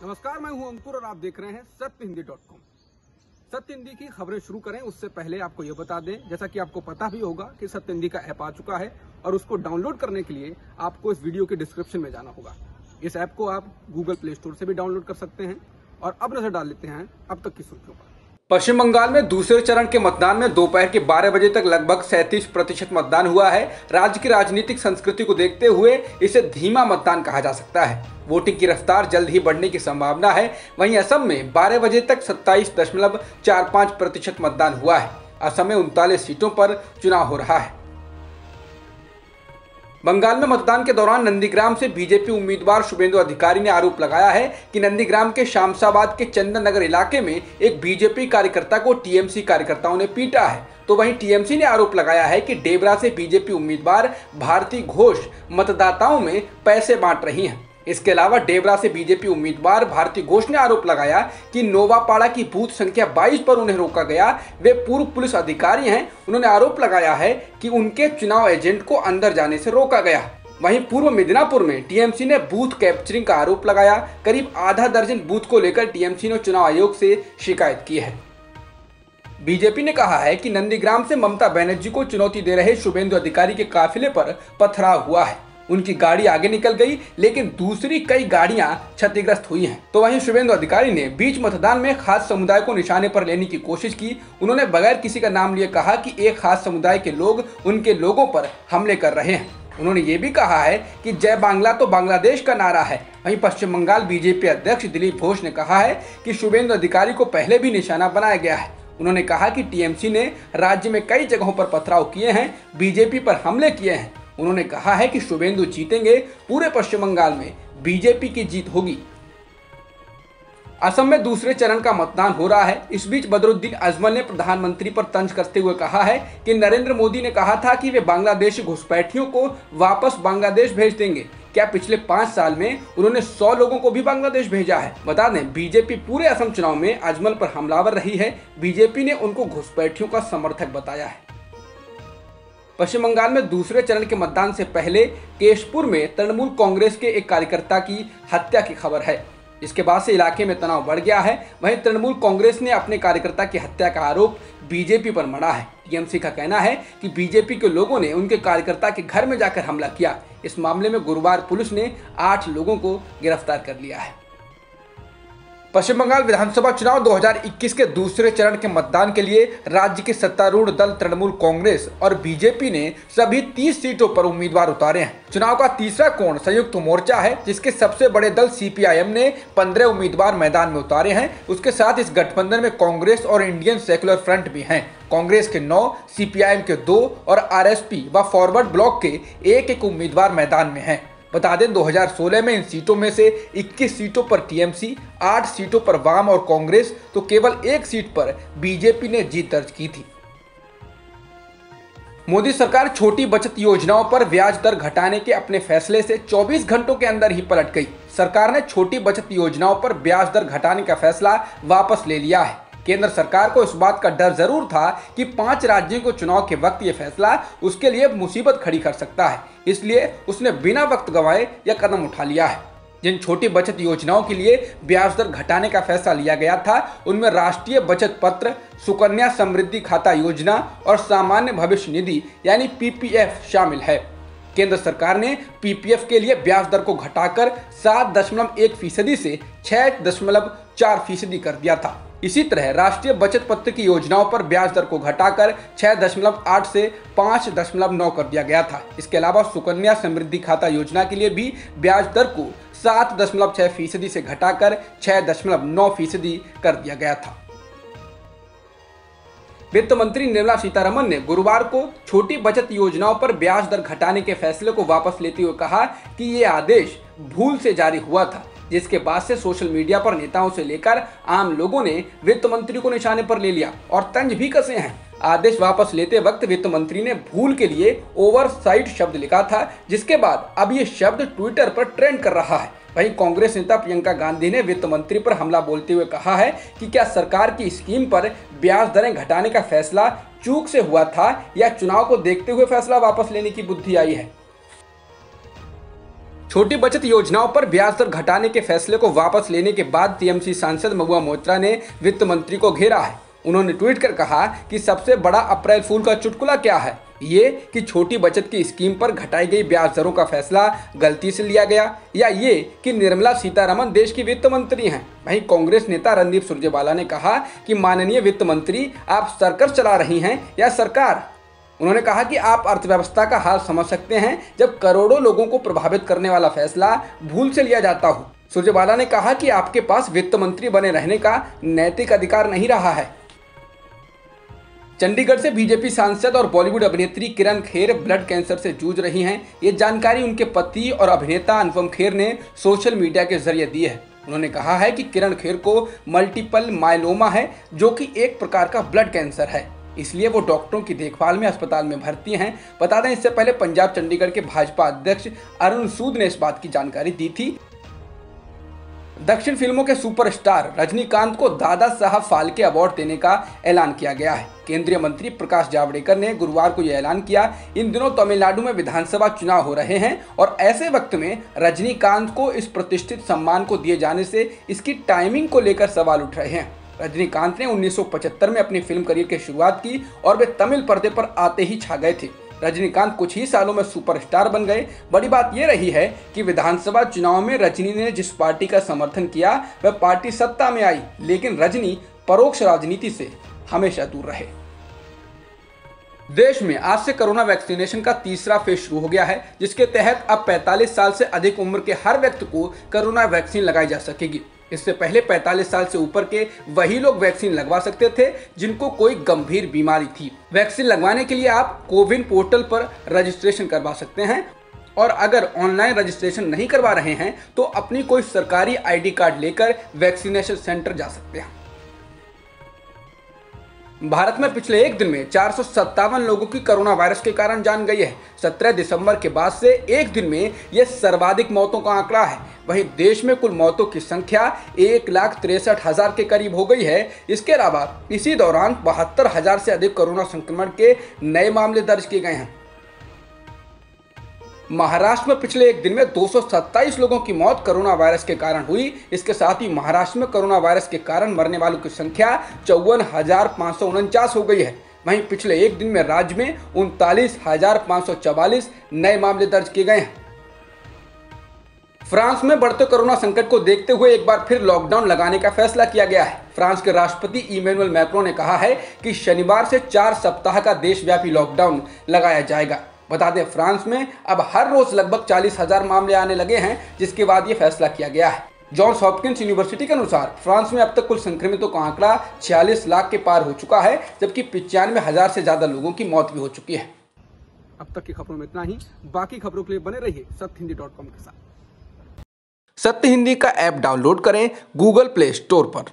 नमस्कार, मैं हूं अंकुर और आप देख रहे हैं सत्यहिंदी.com। सत्य हिंदी की खबरें शुरू करें उससे पहले आपको यह बता दें, जैसा कि आपको पता भी होगा कि सत्य हिंदी का ऐप आ चुका है और उसको डाउनलोड करने के लिए आपको इस वीडियो के डिस्क्रिप्शन में जाना होगा। इस ऐप को आप गूगल प्ले स्टोर से भी डाउनलोड कर सकते हैं। और अब नजर डाल लेते हैं अब तक की सुर्खियों पर। पश्चिम बंगाल में दूसरे चरण के मतदान में दोपहर के 12 बजे तक लगभग 37% मतदान हुआ है। राज्य की राजनीतिक संस्कृति को देखते हुए इसे धीमा मतदान कहा जा सकता है। वोटिंग की रफ्तार जल्द ही बढ़ने की संभावना है। वहीं असम में 12 बजे तक 27.45% मतदान हुआ है। असम में 39 सीटों पर चुनाव हो रहा है। बंगाल में मतदान के दौरान नंदीग्राम से बीजेपी उम्मीदवार शुभेंदु अधिकारी ने आरोप लगाया है कि नंदीग्राम के शामसाबाद के चंदन नगर इलाके में एक बीजेपी कार्यकर्ता को टीएमसी कार्यकर्ताओं ने पीटा है। तो वहीं टीएमसी ने आरोप लगाया है कि डेबरा से बीजेपी उम्मीदवार भारती घोष मतदाताओं में पैसे बांट रही हैं। इसके अलावा डेबरा से बीजेपी उम्मीदवार भारती घोष ने आरोप लगाया कि नोवापाड़ा की बूथ संख्या 22 पर उन्हें रोका गया। वे पूर्व पुलिस अधिकारी हैं। उन्होंने आरोप लगाया है कि उनके चुनाव एजेंट को अंदर जाने से रोका गया। वहीं पूर्व मिदनापुर में टीएमसी ने बूथ कैप्चरिंग का आरोप लगाया। करीब आधा दर्जन बूथ को लेकर टीएमसी ने चुनाव आयोग से शिकायत की है। बीजेपी ने कहा है कि नंदीग्राम से ममता बनर्जी को चुनौती दे रहे शुभेंदु अधिकारी के काफिले पर पथराव हुआ है। उनकी गाड़ी आगे निकल गई, लेकिन दूसरी कई गाड़ियां क्षतिग्रस्त हुई हैं। तो वहीं शुभेंदु अधिकारी ने बीच मतदान में खास समुदाय को निशाने पर लेने की कोशिश की। उन्होंने बगैर किसी का नाम लिए कहा कि एक खास समुदाय के लोग उनके लोगों पर हमले कर रहे हैं। उन्होंने ये भी कहा है कि जय बांग्ला तो बांग्लादेश का नारा है। वहीं पश्चिम बंगाल बीजेपी अध्यक्ष दिलीप घोष ने कहा है कि शुभेंदु अधिकारी को पहले भी निशाना बनाया गया है। उन्होंने कहा कि टीएमसी ने राज्य में कई जगहों पर पथराव किए हैं, बीजेपी पर हमले किए हैं। उन्होंने कहा है कि शुभेंदु जीतेंगे, पूरे पश्चिम बंगाल में बीजेपी की जीत होगी। असम में दूसरे चरण का मतदान हो रहा है। इस बीच बदरुद्दीन अजमल ने प्रधानमंत्री पर तंज कसते हुए कहा है कि नरेंद्र मोदी ने कहा था कि वे बांग्लादेशी घुसपैठियों को वापस बांग्लादेश भेज देंगे। क्या पिछले 5 साल में उन्होंने 100 लोगों को भी बांग्लादेश भेजा है? बता दें, बीजेपी पूरे असम चुनाव में अजमल पर हमलावर रही है। बीजेपी ने उनको घुसपैठियों का समर्थक बताया है। पश्चिम बंगाल में दूसरे चरण के मतदान से पहले केशपुर में तृणमूल कांग्रेस के एक कार्यकर्ता की हत्या की खबर है। इसके बाद से इलाके में तनाव बढ़ गया है। वहीं तृणमूल कांग्रेस ने अपने कार्यकर्ता की हत्या का आरोप बीजेपी पर मढ़ा है। टीएमसी का कहना है कि बीजेपी के लोगों ने उनके कार्यकर्ता के घर में जाकर हमला किया। इस मामले में गुरुवार पुलिस ने 8 लोगों को गिरफ्तार कर लिया है। पश्चिम बंगाल विधानसभा चुनाव 2021 के दूसरे चरण के मतदान के लिए राज्य के सत्तारूढ़ दल तृणमूल कांग्रेस और बीजेपी ने सभी 30 सीटों पर उम्मीदवार उतारे हैं। चुनाव का तीसरा कोण संयुक्त मोर्चा है, जिसके सबसे बड़े दल सीपीआईएम ने 15 उम्मीदवार मैदान में उतारे हैं। उसके साथ इस गठबंधन में कांग्रेस और इंडियन सेक्युलर फ्रंट भी हैं। कांग्रेस के 9, सीपीआईएम के 2 और आरएसपी व फॉरवर्ड ब्लॉक के एक उम्मीदवार मैदान में हैं। बता दें, 2016 में इन सीटों में से 21 सीटों पर टीएमसी, 8 सीटों पर वाम और कांग्रेस, तो केवल 1 सीट पर बीजेपी ने जीत दर्ज की थी। मोदी सरकार छोटी बचत योजनाओं पर ब्याज दर घटाने के अपने फैसले से 24 घंटों के अंदर ही पलट गई। सरकार ने छोटी बचत योजनाओं पर ब्याज दर घटाने का फैसला वापस ले लिया है। केंद्र सरकार को इस बात का डर जरूर था कि 5 राज्यों को चुनाव के वक्त ये फैसला उसके लिए मुसीबत खड़ी कर सकता है, इसलिए उसने बिना वक्त गंवाए यह कदम उठा लिया है। जिन छोटी बचत योजनाओं के लिए ब्याज दर घटाने का फैसला लिया गया था, उनमें राष्ट्रीय बचत पत्र, सुकन्या समृद्धि खाता योजना और सामान्य भविष्य निधि यानी पीपीएफ शामिल है। केंद्र सरकार ने पीपीएफ के लिए ब्याज दर को घटाकर 7.1% से 6.4% कर दिया था। इसी तरह राष्ट्रीय बचत पत्र की योजनाओं पर ब्याज दर को घटाकर 6.8 से 5.9 कर दिया गया था। इसके अलावा सुकन्या समृद्धि खाता योजना के लिए भी ब्याज दर को 7.6% से घटाकर 6.9% कर दिया गया था। वित्त मंत्री निर्मला सीतारमण ने गुरुवार को छोटी बचत योजनाओं पर ब्याज दर घटाने के फैसले को वापस लेते हुए कहा कि ये आदेश भूल से जारी हुआ था, जिसके बाद से सोशल मीडिया पर नेताओं से लेकर आम लोगों ने वित्त मंत्री को निशाने पर ले लिया और तंज भी कसे हैं। आदेश वापस लेते वक्त वित्त मंत्री ने भूल के लिए ओवरसाइट शब्द लिखा था, जिसके बाद अब ये शब्द ट्विटर पर ट्रेंड कर रहा है। वहीं कांग्रेस नेता प्रियंका गांधी ने वित्त मंत्री पर हमला बोलते हुए कहा है कि क्या सरकार की स्कीम पर ब्याज दरें घटाने का फैसला चूक से हुआ था या चुनाव को देखते हुए फैसला वापस लेने की बुद्धि आई है। छोटी बचत योजनाओं पर ब्याज दर घटाने के फैसले को वापस लेने के बाद टीएमसी सांसद महुआ मोइत्रा ने वित्त मंत्री को घेरा है। उन्होंने ट्वीट कर कहा कि सबसे बड़ा अप्रैल फूल का चुटकुला क्या है, ये कि छोटी बचत की स्कीम पर घटाई गई ब्याज दरों का फैसला गलती से लिया गया, या ये कि निर्मला सीतारमण देश की वित्त मंत्री हैं। वहीं कांग्रेस नेता रणदीप सुरजेवाला ने कहा कि माननीय वित्त मंत्री, आप सर्कस चला रही हैं या सरकार। उन्होंने कहा कि आप अर्थव्यवस्था का हाल समझ सकते हैं जब करोड़ों लोगों को प्रभावित करने वाला फैसला भूल से लिया जाता हो। सुरजेवाला ने कहा कि आपके पास वित्त मंत्री बने रहने का नैतिक अधिकार नहीं रहा है। चंडीगढ़ से बीजेपी सांसद और बॉलीवुड अभिनेत्री किरण खेर ब्लड कैंसर से जूझ रही हैं। ये जानकारी उनके पति और अभिनेता अनुपम खेर ने सोशल मीडिया के जरिए दी है। उन्होंने कहा है कि किरण खेर को मल्टीपल मायलोमा है, जो कि एक प्रकार का ब्लड कैंसर है, इसलिए वो डॉक्टरों की देखभाल में अस्पताल में भर्ती हैं। बता दें, इससे पहले पंजाब चंडीगढ़ के भाजपा अध्यक्ष अरुण सूद ने इस बात की जानकारी दी थी। दक्षिण फिल्मों के सुपरस्टार रजनीकांत को दादा साहब फाल्के अवार्ड देने का ऐलान किया गया है। केंद्रीय मंत्री प्रकाश जावड़ेकर ने गुरुवार को यह ऐलान किया। इन दिनों तमिलनाडु में विधानसभा चुनाव हो रहे हैं और ऐसे वक्त में रजनीकांत को इस प्रतिष्ठित सम्मान को दिए जाने से इसकी टाइमिंग को लेकर सवाल उठ रहे हैं। रजनीकांत ने 1975 में अपनी फिल्म करियर की शुरुआत की और वे तमिल पर्दे पर आते ही छा गए थे। रजनीकांत कुछ ही सालों में सुपरस्टार बन गए। बड़ी बात यह रही है कि विधानसभा चुनाव में रजनी ने जिस पार्टी का समर्थन किया वह पार्टी सत्ता में आई, लेकिन रजनी परोक्ष राजनीति से हमेशा दूर रहे। देश में आज से कोरोना वैक्सीनेशन का तीसरा फेज शुरू हो गया है, जिसके तहत अब 45 साल से अधिक उम्र के हर व्यक्ति को कोरोना वैक्सीन लगाई जा सकेगी। इससे पहले 45 साल से ऊपर के वही लोग वैक्सीन लगवा सकते थे जिनको कोई गंभीर बीमारी थी। वैक्सीन लगवाने के लिए आप कोविन पोर्टल पर रजिस्ट्रेशन करवा सकते हैं, और अगर ऑनलाइन रजिस्ट्रेशन नहीं करवा रहे हैं तो अपनी कोई सरकारी आईडी कार्ड लेकर वैक्सीनेशन सेंटर जा सकते हैं। भारत में पिछले एक दिन में 457 लोगों की कोरोना वायरस के कारण जान गई है। 17 दिसंबर के बाद से एक दिन में यह सर्वाधिक मौतों का आंकड़ा है। वहीं देश में कुल मौतों की संख्या 1,63,000 के करीब हो गई है। इसके अलावा इसी दौरान 72,000 से अधिक कोरोना संक्रमण के नए मामले दर्ज किए गए हैं। महाराष्ट्र में पिछले एक दिन में 227 लोगों की मौत कोरोना वायरस के कारण हुई। इसके साथ ही महाराष्ट्र में कोरोना वायरस के कारण मरने वालों की संख्या 54,549 हो गई है। वहीं पिछले एक दिन में राज्य में 39,544 नए मामले दर्ज किए गए हैं। फ्रांस में बढ़ते कोरोना संकट को देखते हुए एक बार फिर लॉकडाउन लगाने का फैसला किया गया है। फ्रांस के राष्ट्रपति इमैनुअल मैक्रों ने कहा है कि शनिवार से 4 सप्ताह का देशव्यापी लॉकडाउन लगाया जाएगा। बता दें, फ्रांस में अब हर रोज लगभग 40,000 मामले आने लगे हैं, जिसके बाद ये फैसला किया गया है। जॉन्स हॉपकिंस यूनिवर्सिटी के अनुसार फ्रांस में अब तक कुल संक्रमितों का आंकड़ा 46 लाख के पार हो चुका है, जबकि 95,000 से ज्यादा लोगों की मौत भी हो चुकी है। अब तक की खबरों में इतना ही। बाकी खबरों के लिए बने रहिए सत्यहिंदी.com के साथ। सत्य हिंदी का ऐप डाउनलोड करें गूगल प्ले स्टोर पर।